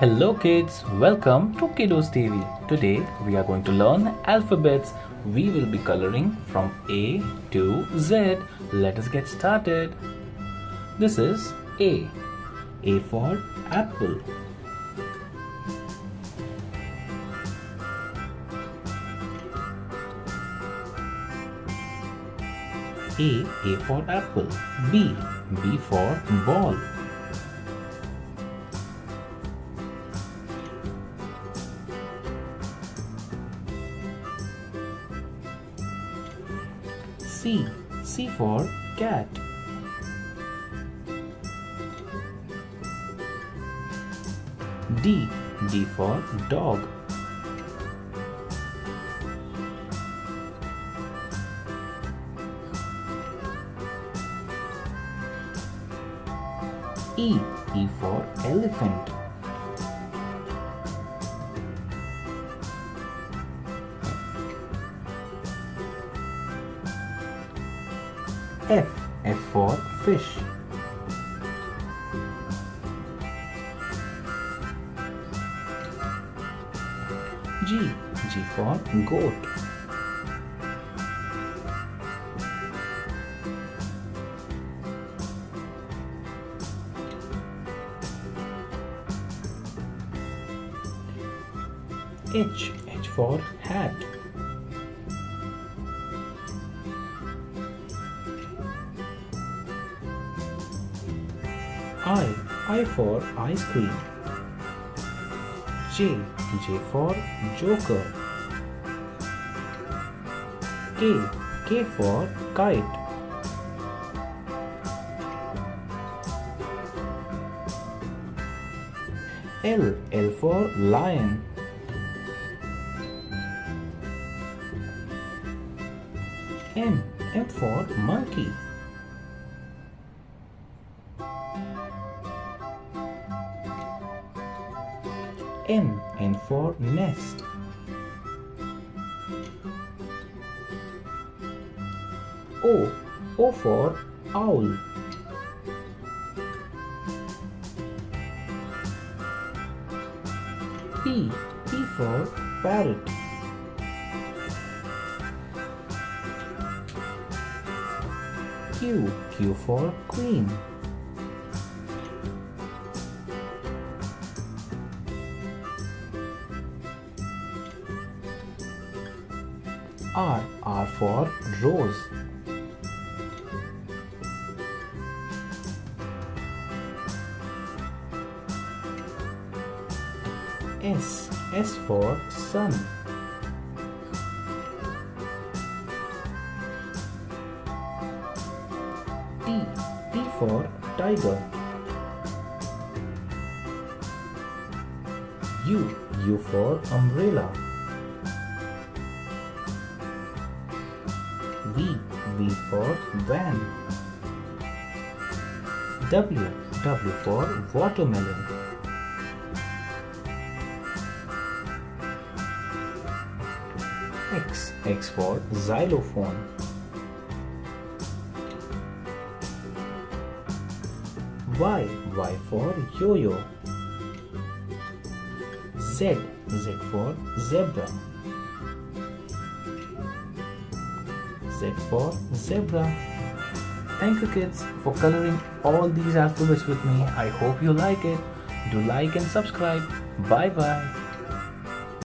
Hello kids, welcome to Kiddos TV. Today we are going to learn alphabets. We will be coloring from A to Z. Let us get started. This is A. A for apple. A for apple. B. B for ball. C. C for cat. D. D for dog. E. E for elephant. F. F for fish. G. G for goat. H. H for hat. I for ice cream. J. J for joker. K. K for kite. L. L for lion. M. M for monkey. N. N for nest. O. O for owl. P. P for parrot. Q. Q for queen. R. R for rose. S. S for sun. T. T for tiger. U. U for umbrella. V. V for van. W. W for watermelon. X. X for xylophone. Y. Y for yo-yo. Z. Z for zebra. Z for zebra. Thank you kids for coloring all these alphabets with me. I hope you like it. Do like and subscribe. Bye bye.